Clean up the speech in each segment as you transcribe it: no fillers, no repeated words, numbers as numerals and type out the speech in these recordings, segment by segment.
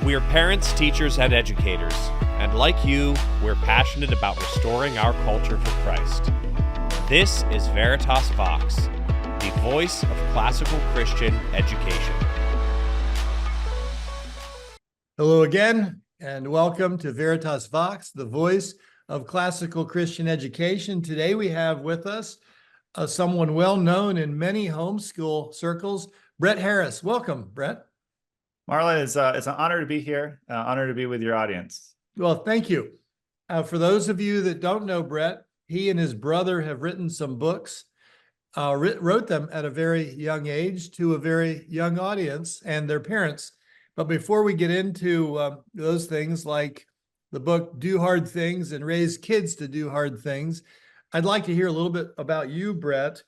We're parents, teachers, and educators, and like you, we're passionate about restoring our culture for Christ. This is Veritas Vox, the voice of classical Christian education. Hello again, and welcome to Veritas Vox, the voice of classical Christian education. Today we have with us someone well known in many homeschool circles, Brett Harris. Welcome, Brett. Marla, it's an honor to be here, honor to be with your audience. Well, thank you. For those of you that don't know Brett, he and his brother have written some books, wrote them at a very young age to a very young audience and their parents. But before we get into those things like the book, Do Hard Things and Raise Kids to Do Hard Things, I'd like to hear a little bit about you, Brett.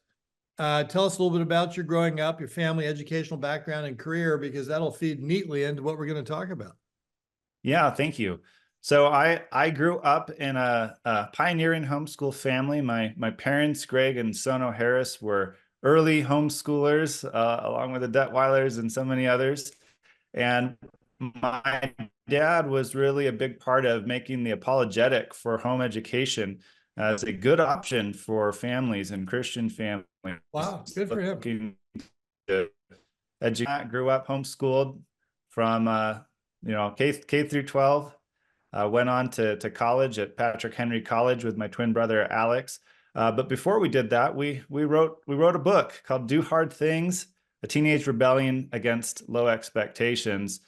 Tell us a little bit about your growing up, your family, educational background, and career, because that'll feed neatly into what we're going to talk about. Yeah, thank you. So I grew up in a pioneering homeschool family. My parents, Greg and Sono Harris, were early homeschoolers, along with the Detweilers and so many others. And my dad was really a big part of making the apologetic for home education as a good option for families and Christian families. Wow, good for him. Grew up homeschooled from K through 12. Went on to college at Patrick Henry College with my twin brother Alex. But before we did that, we wrote a book called Do Hard Things: A Teenage Rebellion Against Low Expectations,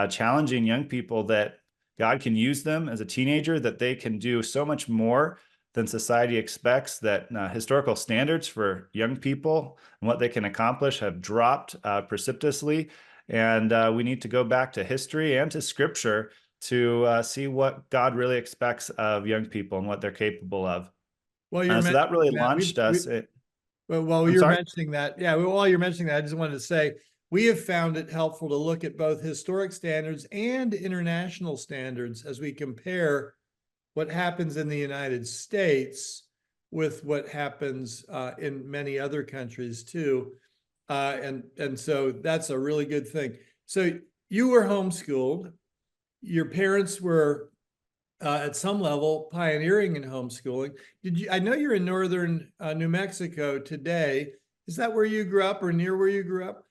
challenging young people that God can use them as a teenager, that they can do so much more than society expects, that historical standards for young people and what they can accomplish have dropped precipitously. And we need to go back to history and to scripture to see what God really expects of young people and what they're capable of. Well, so that really launched us. While you're mentioning that, I just wanted to say, we have found it helpful to look at both historic standards and international standards as we compare what happens in the United States with what happens in many other countries too. And so that's a really good thing. So you were homeschooled. Your parents were at some level pioneering in homeschooling. I know you're in northern New Mexico today. Is that where you grew up or near where you grew up?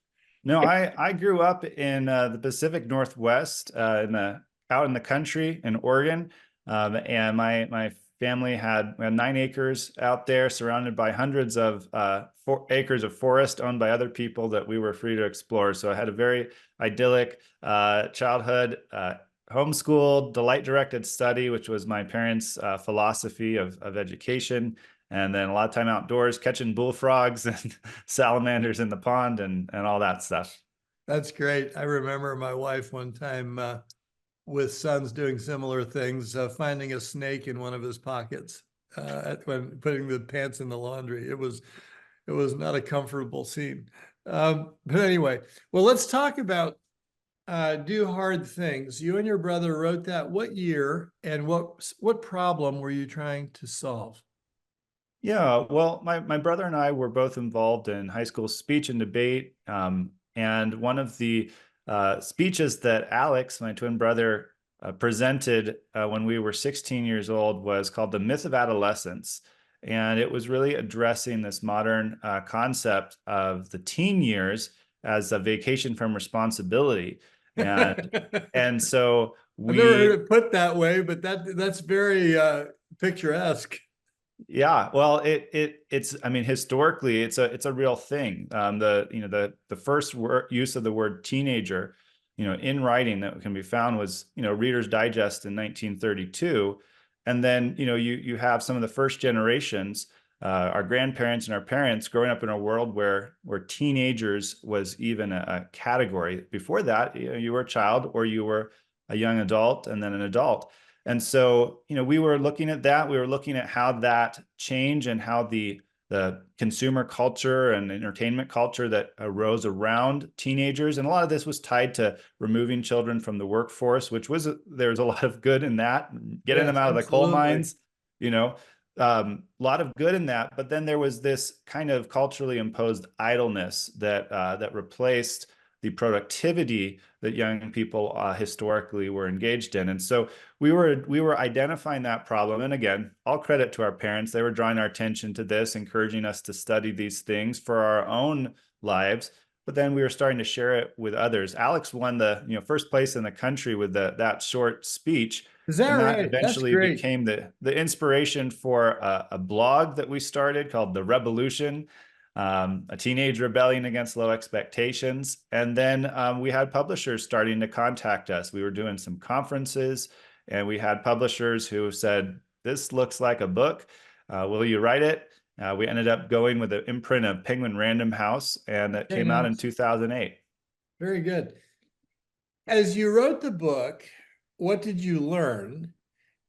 No, I grew up in the Pacific Northwest, out in the country in Oregon. And my family had 9 acres out there, surrounded by hundreds of 4 acres of forest owned by other people that we were free to explore. So I had a very idyllic childhood, homeschooled, delight-directed study, which was my parents' philosophy of education. And then a lot of time outdoors, catching bullfrogs and salamanders in the pond and all that stuff. That's great. I remember my wife one time with sons doing similar things, finding a snake in one of his pockets when putting the pants in the laundry. It was not a comfortable scene. But anyway, well, let's talk about Do Hard Things. You and your brother wrote that. What year and what problem were you trying to solve? Yeah, well, my brother and I were both involved in high school speech and debate. And one of the speeches that Alex, my twin brother, presented when we were 16 years old was called The Myth of Adolescence. And it was really addressing this modern concept of the teen years as a vacation from responsibility. And so I've never heard it put that way, but that's very picturesque. Yeah, well, it's I mean, historically, it's a real thing. The first use of the word teenager, in writing that can be found was, Reader's Digest in 1932, and then you have some of the first generations, our grandparents and our parents, growing up in a world where teenagers was even a category. Before that, you were a child or you were a young adult and then an adult. And so, we were looking at that. We were looking at how that changed and how the consumer culture and entertainment culture that arose around teenagers. And a lot of this was tied to removing children from the workforce, which there was a lot of good in that, getting them out of the coal mines, a lot of good in that. But then there was this kind of culturally imposed idleness that replaced the productivity that young people historically were engaged in. And so we were identifying that problem. And again, all credit to our parents. They were drawing our attention to this, encouraging us to study these things for our own lives. But then we were starting to share it with others. Alex won the first place in the country with that short speech. Is that And that right? That's eventually great. became the inspiration for a blog that we started called The Revolution, a teenage rebellion against low expectations. And then we had publishers starting to contact us. We were doing some conferences, and we had publishers who said, "This looks like a book. Will you write it?" We ended up going with the imprint of Penguin Random House, and it came out in 2008. Very good. As you wrote the book, what did you learn?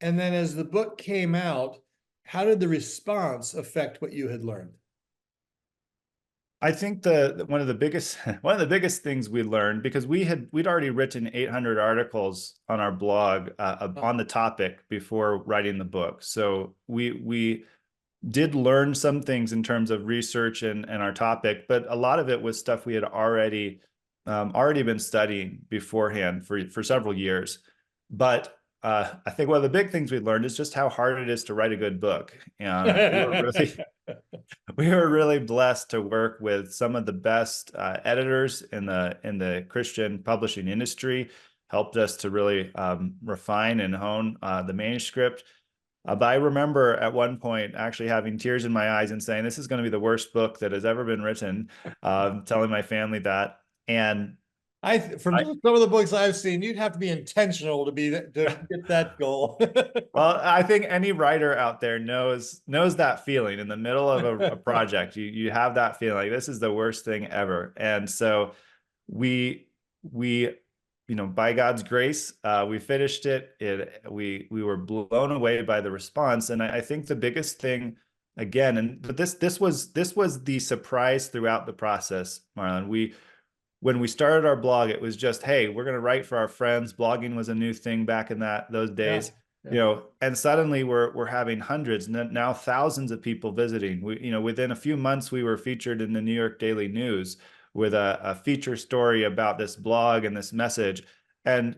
And then as the book came out, how did the response affect what you had learned? I think one of the biggest things we learned, because we'd already written 800 articles on our blog on the topic before writing the book. So we did learn some things in terms of research and our topic, but a lot of it was stuff we had already been studying beforehand for several years. But I think one of the big things we learned is just how hard it is to write a good book. And we were really blessed to work with some of the best editors in the Christian publishing industry. Helped us to really refine and hone the manuscript. But I remember at one point actually having tears in my eyes and saying, "This is going to be the worst book that has ever been written," telling my family that. And from some of the books I've seen, you'd have to be intentional to get that goal. Well, I think any writer out there knows that feeling in the middle of a project. You have that feeling like this is the worst thing ever. And so we by God's grace, we finished it. We were blown away by the response. And I think the biggest thing, again, but this was the surprise throughout the process, Marlon. When we started our blog, it was just, hey, we're going to write for our friends. Blogging was a new thing back in those days. Yeah. And suddenly we're having hundreds, now thousands of people visiting. Within a few months, we were featured in the New York Daily News with a feature story about this blog and this message. And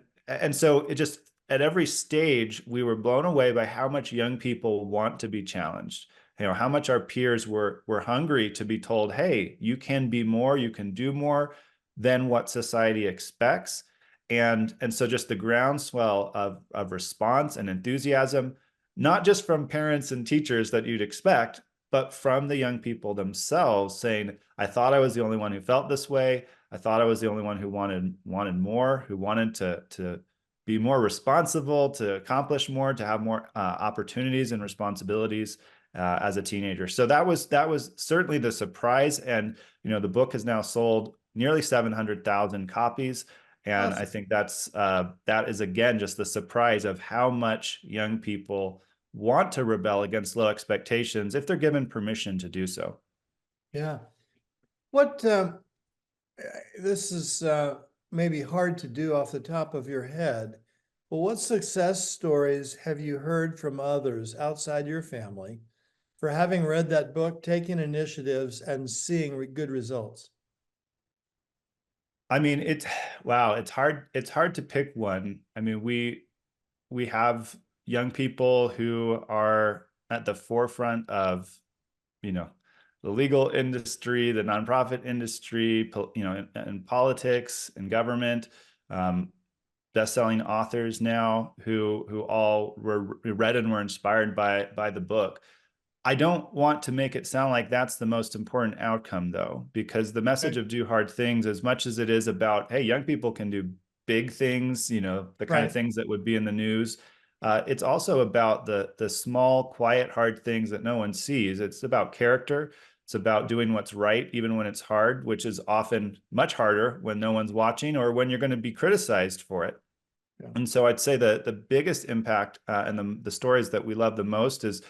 so it just, at every stage, we were blown away by how much young people want to be challenged. How much our peers were hungry to be told, hey, you can be more, you can do more than what society expects. And so just the groundswell of response and enthusiasm, not just from parents and teachers that you'd expect, but from the young people themselves saying, I thought I was the only one who felt this way. I thought I was the only one who wanted more, who wanted to be more responsible, to accomplish more, to have more opportunities and responsibilities as a teenager. So that was certainly the surprise. And, the book has now sold nearly 700,000 copies. And awesome. I think that is, again, just the surprise of how much young people want to rebel against low expectations if they're given permission to do so. Yeah. This is maybe hard to do off the top of your head, but what success stories have you heard from others outside your family for having read that book, taking initiatives, and seeing good results? I mean, it's hard to pick one. I mean, we have young people who are at the forefront of, the legal industry, the nonprofit industry, and politics and government, best-selling authors now who all read and were inspired by the book. I don't want to make it sound like that's the most important outcome, though, because the message of Do Hard Things, as much as it is about, hey, young people can do big things, the kind of things that would be in the news, it's also about the small, quiet, hard things that no one sees. It's about character. It's about doing what's right, even when it's hard, which is often much harder when no one's watching or when you're going to be criticized for it. Yeah. And so I'd say the biggest impact and the stories that we love the most is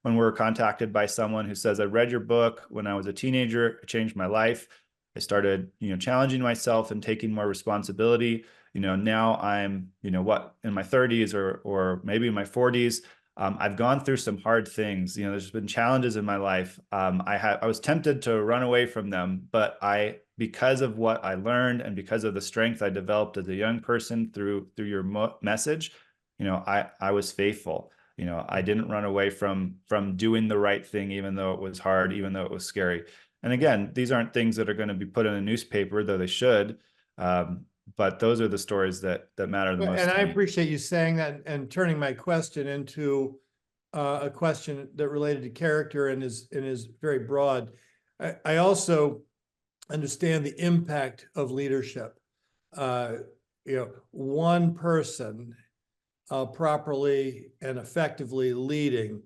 when we're contacted by someone who says, I read your book when I was a teenager, it changed my life. I started, challenging myself and taking more responsibility. Now I'm, in my 30s or maybe in my 40s, I've gone through some hard things. There's been challenges in my life. I was tempted to run away from them, but because of what I learned and because of the strength I developed as a young person through your message, I was faithful. I didn't run away from doing the right thing, even though it was hard, even though it was scary. And again, these aren't things that are going to be put in a newspaper, though they should. But those are the stories that matter the most. And to I me. appreciate you saying that and turning my question into a question that related to character and is very broad. I also understand the impact of leadership. One person properly and effectively leading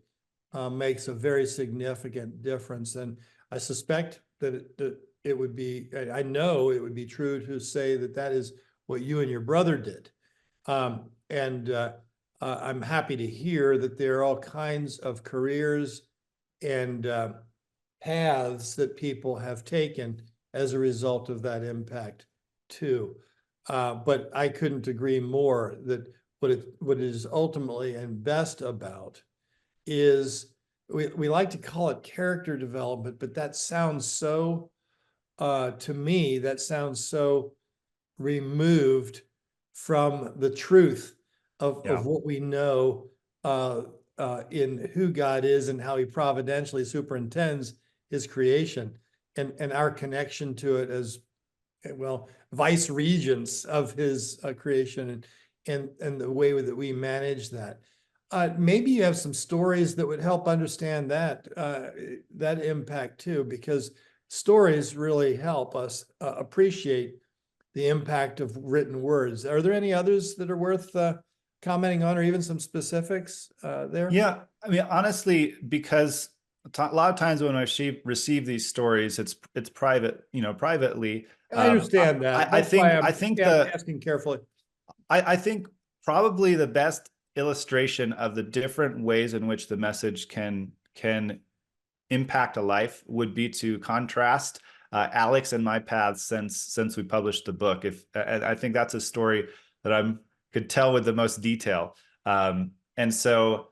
makes a very significant difference. And I suspect that it would be, I know it would be true to say that that is what you and your brother did. I'm happy to hear that there are all kinds of careers and paths that people have taken as a result of that impact too. But I couldn't agree more that what it is ultimately and best about is we like to call it character development, but that sounds so, to me, that sounds so removed from the truth of what we know in who God is and how he providentially superintends his creation and our connection to it as, well, vice regents of his creation and the way that we manage that. Maybe you have some stories that would help understand that impact too, because stories really help us appreciate the impact of written words. Are there any others that are worth commenting on, or even some specifics there? Yeah, I mean, honestly, because a lot of times when I receive these stories, it's private, privately. I understand that. I think I'm asking carefully. I think probably the best illustration of the different ways in which the message can impact a life would be to contrast Alex and my paths since we published the book. And I think that's a story that I could tell with the most detail. And so,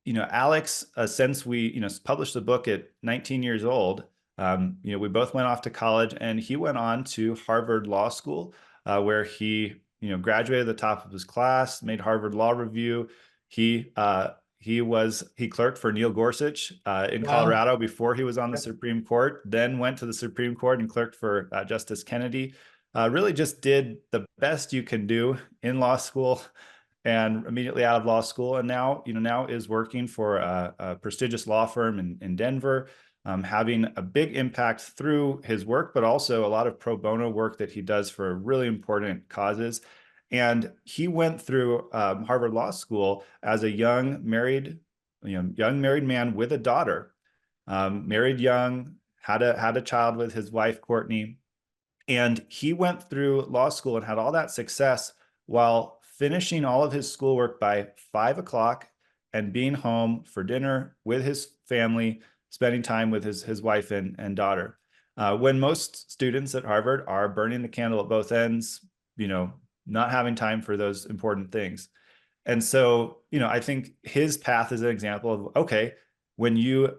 Alex, since we published the book at 19 years old, we both went off to college, and he went on to Harvard Law School, where he graduated at the top of his class, made Harvard Law Review. He clerked for Neil Gorsuch in Colorado before he was on the Supreme Court, then went to the Supreme Court and clerked for Justice Kennedy. Really just did the best you can do in law school and immediately out of law school. And now is working for a prestigious law firm in Denver, having a big impact through his work, but also a lot of pro bono work that he does for really important causes. And he went through Harvard Law School as a young married man with a daughter, married young, had a child with his wife, Courtney. And he went through law school and had all that success while finishing all of his schoolwork by 5 o'clock and being home for dinner with his family, spending time with his wife and daughter. When most students at Harvard are burning the candle at both ends, not having time for those important things. And so, I think his path is an example of, okay, when you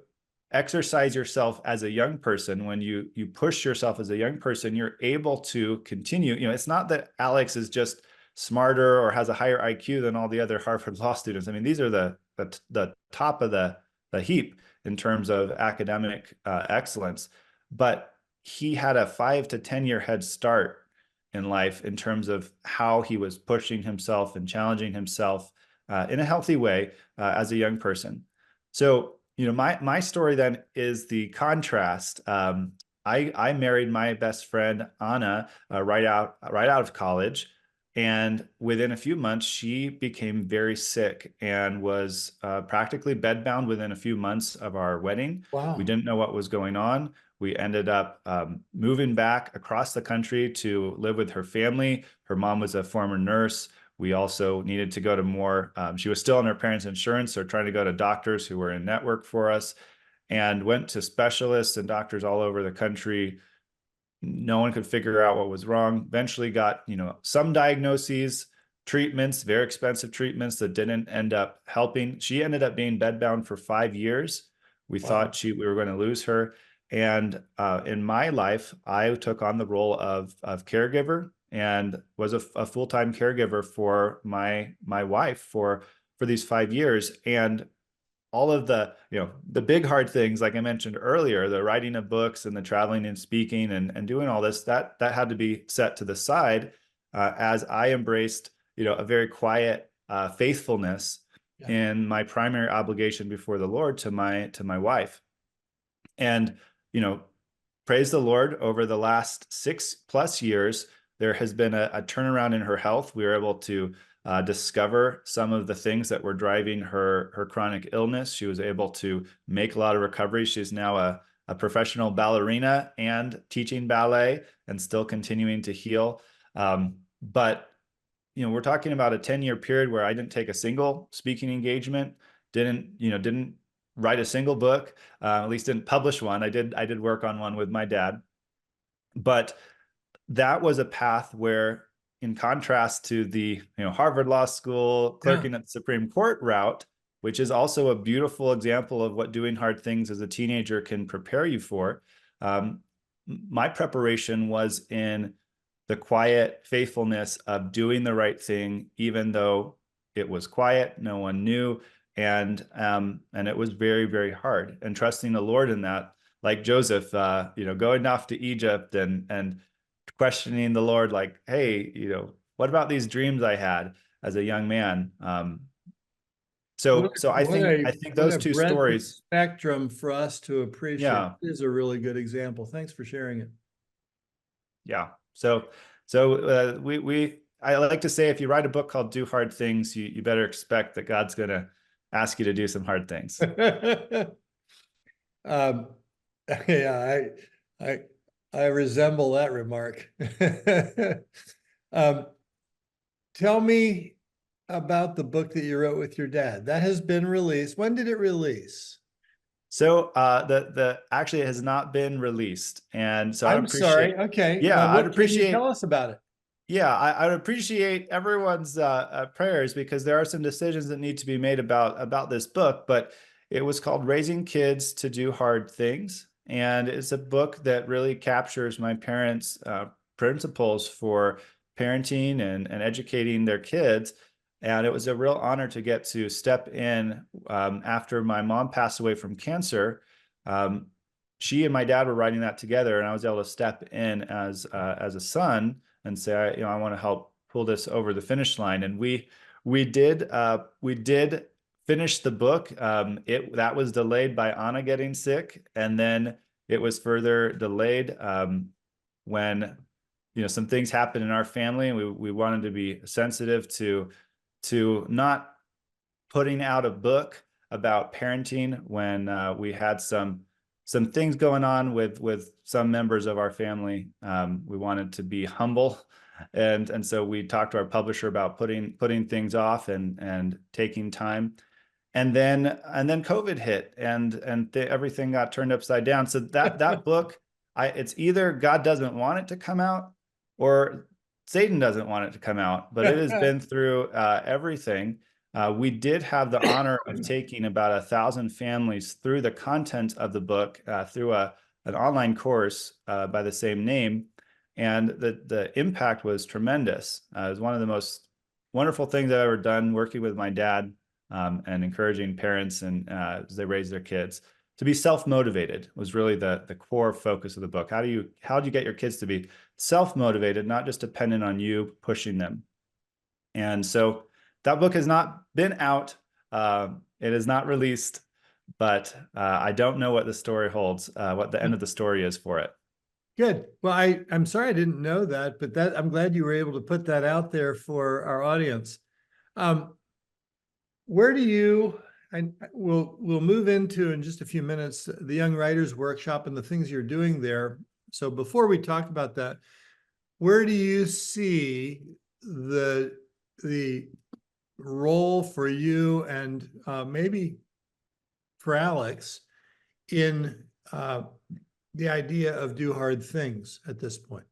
exercise yourself as a young person, when you push yourself as a young person, you're able to continue. It's not that Alex is just smarter or has a higher IQ than all the other Harvard Law students. I mean, these are the top of the heap in terms of academic excellence. But he had a 5 to 10 year head start in life in terms of how he was pushing himself and challenging himself in a healthy way as a young person. So, my story then is the contrast. I married my best friend Anna right out of college, and within a few months she became very sick and was practically bedbound within a few months of our wedding. Wow. We didn't know what was going on. We ended up moving back across the country to live with her family. Her mom was a former nurse. We also needed to go to more, she was still on her parents' insurance, so trying to go to doctors who were in network for us, and went to specialists and doctors all over the country. No one could figure out what was wrong. Eventually got, some diagnoses, treatments, very expensive treatments that didn't end up helping. She ended up being bedbound for 5 years. We thought we were going to lose her. And in my life, I took on the role of caregiver and was a full-time caregiver for my wife for these 5 years. And all of the, the big hard things, like I mentioned earlier, the writing of books and the traveling and speaking and doing all this, that had to be set to the side as I embraced, a very quiet faithfulness in my primary obligation before the Lord to my wife. And, praise the Lord, over the last 6+ years, there has been a turnaround in her health. We were able to discover some of the things that were driving her chronic illness. She was able to make a lot of recovery. She's now a professional ballerina and teaching ballet and still continuing to heal. But we're talking about a 10-year period where I didn't take a single speaking engagement, didn't write a single book, at least didn't publish one. I did work on one with my dad, but that was a path where, in contrast to the Harvard Law School, clerking at the Supreme Court route, which is also a beautiful example of what doing hard things as a teenager can prepare you for, my preparation was in the quiet faithfulness of doing the right thing, even though it was quiet, no one knew, and it was very, very hard. And trusting the Lord in that, like Joseph, going off to Egypt and questioning the Lord, like, hey, what about these dreams I had as a young man? So I think those two stories spectrum for us to appreciate is a really good example. Thanks for sharing it. Yeah. So I like to say, if you write a book called Do Hard Things, you better expect that God's going to ask you to do some hard things. Yeah, I resemble that remark. Tell me about the book that you wrote with your dad. That has been released. When did it release? So actually it has not been released, and so I'm sorry. Okay. Yeah, I'd appreciate. Can you tell us about it? Yeah, I would appreciate everyone's prayers, because there are some decisions that need to be made about this book. But it was called Raising Kids to Do Hard Things, and it's a book that really captures my parents' principles for parenting and educating their kids. And it was a real honor to get to step in after my mom passed away from cancer. She and my dad were writing that together, and I was able to step in as a son and say, I want to help pull this over the finish line. And we did finish the book. That was delayed by Anna getting sick, and then it was further delayed when some things happened in our family, and we wanted to be sensitive to not putting out a book about parenting when we had some things going on with some members of our family. We wanted to be humble, and so we talked to our publisher about putting things off and taking time. And then COVID hit, and everything got turned upside down. So that book, it's either God doesn't want it to come out, or Satan doesn't want it to come out. But it has been through everything. We did have the honor of taking about 1,000 families through the content of the book through an online course by the same name, and the impact was tremendous. It was one of the most wonderful things I've ever done, working with my dad and encouraging parents and as they raise their kids to be self-motivated was really the core focus of the book. How do you get your kids to be self-motivated, not just dependent on you pushing them? And so that book has not been out. It is not released, but I don't know what the story holds, what the end of the story is for it. Good. Well, I'm sorry I didn't know that, but I'm glad you were able to put that out there for our audience. Where do you, and we'll move into in just a few minutes, the Young Writers Workshop and the things you're doing there. So before we talk about that, where do you see the role for you and maybe for Alex in the idea of Do Hard Things at this point?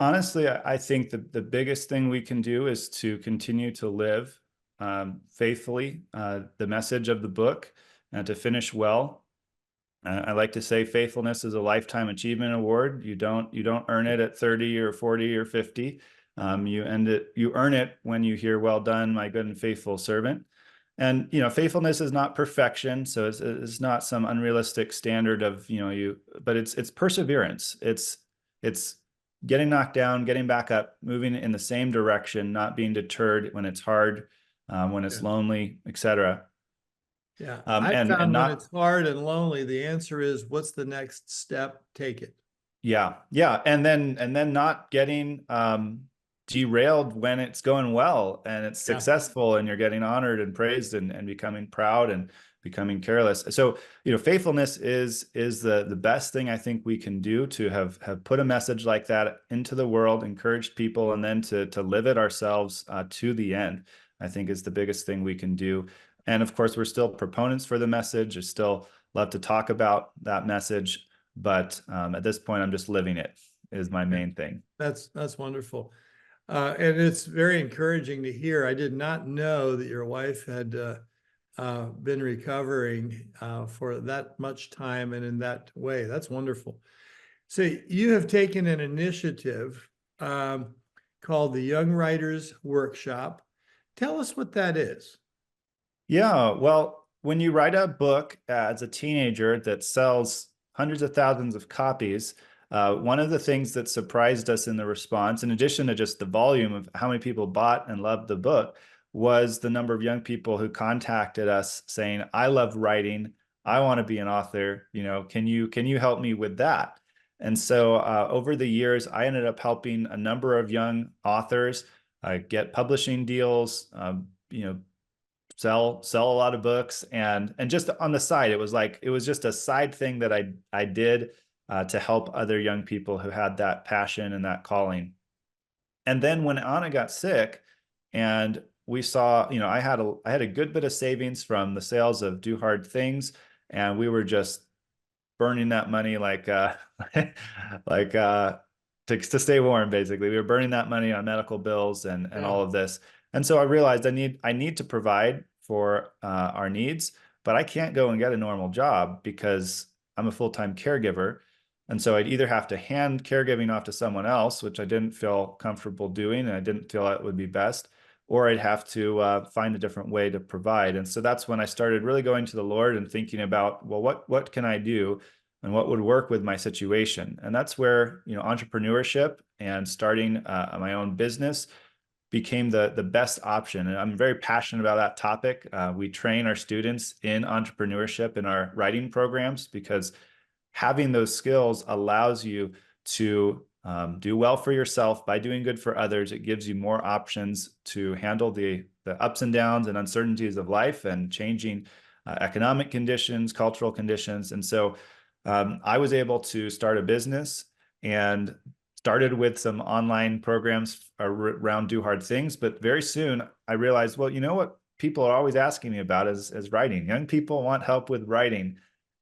Honestly, I think the biggest thing we can do is to continue to live faithfully the message of the book and to finish well. I like to say faithfulness is a lifetime achievement award. You don't earn it at 30 or 40 or 50. You earn it when you hear, "Well done, my good and faithful servant." And faithfulness is not perfection, so it's not some unrealistic standard of but it's perseverance. It's getting knocked down, getting back up, moving in the same direction, not being deterred when it's hard, when it's lonely, etc. Yeah, I And found when not it's hard and lonely, the answer is, what's the next step? Take it. Yeah, and then not getting derailed when it's going well and it's Yeah. successful and you're getting honored and praised and becoming proud and becoming careless. So faithfulness is the best thing I think we can do to have put a message like that into the world, encouraged people, and then to live it ourselves to the end. I think is the biggest thing we can do. And of course, we're still proponents for the message. I still love to talk about that message. But at this point, I'm just living it is my main thing. That's wonderful. And it's very encouraging to hear. I did not know that your wife had been recovering for that much time and in that way. That's wonderful. So you have taken an initiative called the Young Writers Workshop. Tell us what that is. Yeah, well, when you write a book as a teenager that sells hundreds of thousands of copies, one of the things that surprised us in the response, in addition to just the volume of how many people bought and loved the book, was the number of young people who contacted us saying, "I love writing. I want to be an author. Can you help me with that?" And so over the years, I ended up helping a number of young authors get publishing deals, sell a lot of books, and just on the side, it was just a side thing that I did to help other young people who had that passion and that calling. And then when Anna got sick, and we saw, I had a good bit of savings from the sales of Do Hard Things, and we were just burning that money like to stay warm. Basically, we were burning that money on medical bills and all of this. And so I realized I need to provide for our needs, but I can't go and get a normal job because I'm a full-time caregiver. And so I'd either have to hand caregiving off to someone else, which I didn't feel comfortable doing, and I didn't feel that would be best, or I'd have to find a different way to provide. And so that's when I started really going to the Lord and thinking about, well, what can I do and what would work with my situation? And that's where, entrepreneurship and starting my own business became the best option. And I'm very passionate about that topic. We train our students in entrepreneurship in our writing programs because having those skills allows you to do well for yourself by doing good for others. It gives you more options to handle the ups and downs and uncertainties of life and changing economic conditions, cultural conditions. And so I was able to start a business and started with some online programs around Do Hard Things. But very soon I realized, well, what people are always asking me about is writing. Young people want help with writing.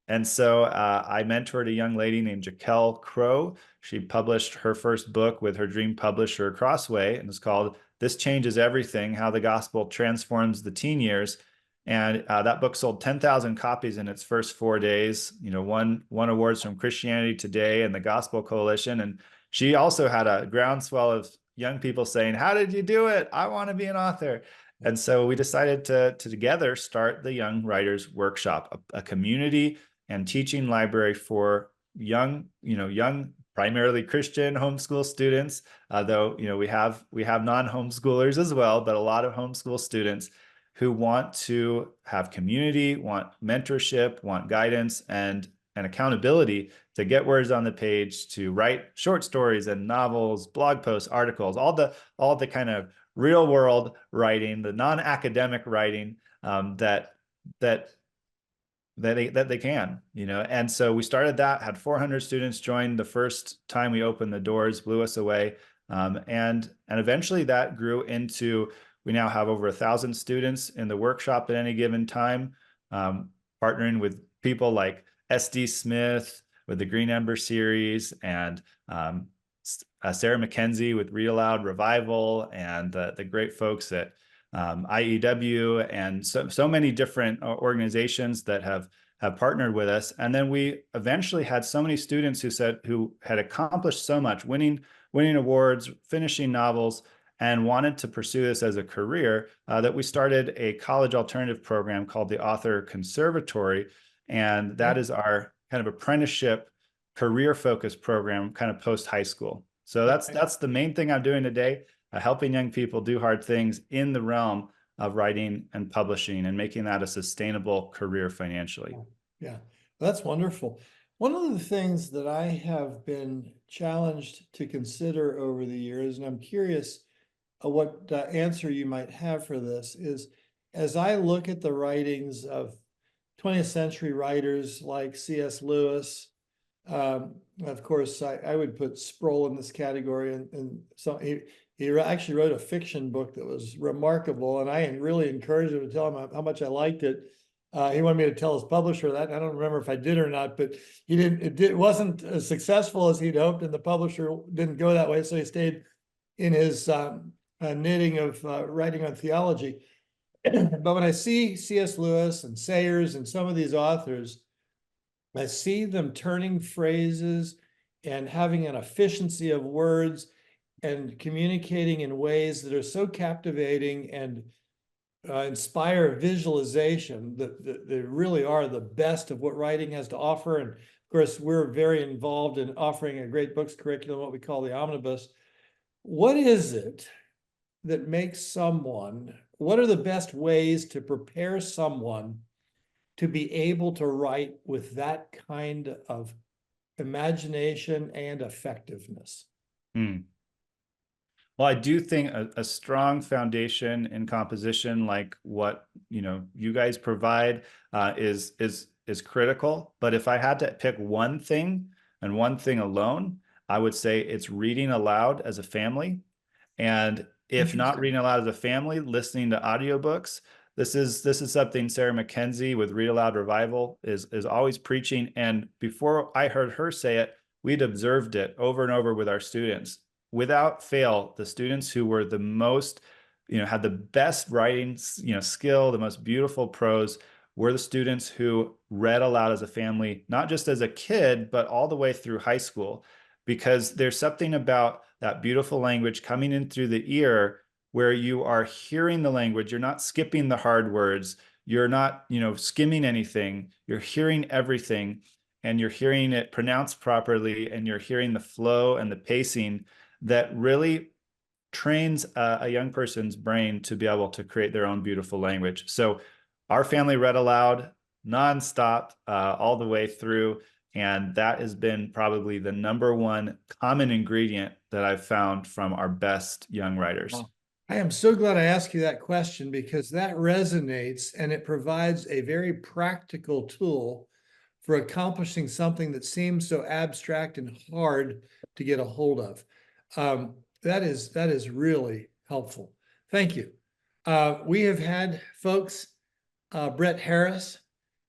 And so I mentored a young lady named Jaquel Crow. She published her first book with her dream publisher, Crossway, and it's called This Changes Everything, How the Gospel Transforms the Teen Years. And that book sold 10,000 copies in its first 4 days, won awards from Christianity Today and the Gospel Coalition. And she also had a groundswell of young people saying, "How did you do it? I want to be an author." And so we decided to together start the Young Writers Workshop, a community and teaching library for young primarily Christian homeschool students, though we have non-homeschoolers as well, but a lot of homeschool students who want to have community, want mentorship, want guidance and accountability to get words on the page, to write short stories and novels, blog posts, articles, all the kind of real world writing, the non-academic writing that they can, And so we started that, had 400 students join the first time we opened the doors, blew us away. And eventually that grew into, we now have over 1,000 students in the workshop at any given time, partnering with people like SD Smith with the Green Ember series and Sarah McKenzie with Read Aloud Revival, and the great folks at IEW, and so many different organizations that have partnered with us. And then we eventually had so many students who had accomplished so much, winning awards, finishing novels, and wanted to pursue this as a career, that we started a college alternative program called the Author Conservatory. And that is our kind of apprenticeship, career-focused program, kind of post-high school. So that's the main thing I'm doing today, helping young people do hard things in the realm of writing and publishing, and making that a sustainable career financially. Yeah, that's wonderful. One of the things that I have been challenged to consider over the years, and I'm curious what answer you might have for this, is as I look at the writings of 20th century writers like C.S. Lewis, of course, I would put Sproul in this category, and so he actually wrote a fiction book that was remarkable, and I really encouraged him to tell him how much I liked it. He wanted me to tell his publisher that. I don't remember if I did or not, but he didn't. It wasn't as successful as he'd hoped, and the publisher didn't go that way, so he stayed in his knitting of writing on theology. But when I see C.S. Lewis and Sayers and some of these authors, I see them turning phrases and having an efficiency of words and communicating in ways that are so captivating and inspire visualization that they really are the best of what writing has to offer. And of course, we're very involved in offering a great books curriculum, what we call the omnibus. What is it that makes someone, what are the best ways to prepare someone to be able to write with that kind of imagination and effectiveness? Well, I do think a strong foundation in composition, like what you guys provide, is critical. But if I had to pick one thing, and one thing alone, I would say it's reading aloud as a family. And if not reading aloud as a family, listening to audiobooks. This is something Sarah McKenzie with Read Aloud Revival is always preaching. And before I heard her say it, we'd observed it over and over with our students. Without fail, the students who were the most, had the best writing, skill, the most beautiful prose, were the students who read aloud as a family, not just as a kid, but all the way through high school, because there's something about that beautiful language coming in through the ear where you are hearing the language. You're not skipping the hard words. You're not, skimming anything. You're hearing everything, and you're hearing it pronounced properly, and you're hearing the flow and the pacing that really trains a young person's brain to be able to create their own beautiful language. So our family read aloud nonstop all the way through, and that has been probably the #1 common ingredient that I've found from our best young writers. Wow. I am so glad I asked you that question, because that resonates, and it provides a very practical tool for accomplishing something that seems so abstract and hard to get a hold of. That is really helpful. Thank you. We have had folks, Brett Harris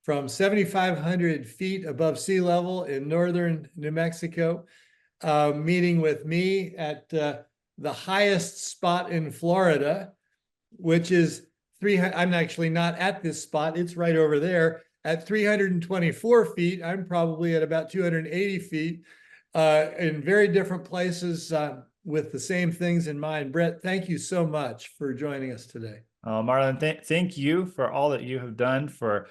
from 7,500 feet above sea level in northern New Mexico, meeting with me at the highest spot in Florida, which is 300. I'm actually not at this spot. It's right over there at 324 feet. I'm probably at about 280 feet in very different places with the same things in mind. Brett, thank you so much for joining us today. Marlon, thank you for all that you have done for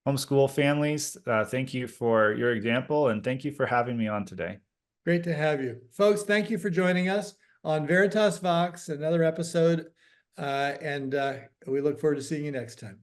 homeschool families. Thank you for your example, and thank you for having me on today. Great to have you. Folks, thank you for joining us on Veritas Vox, another episode, and we look forward to seeing you next time.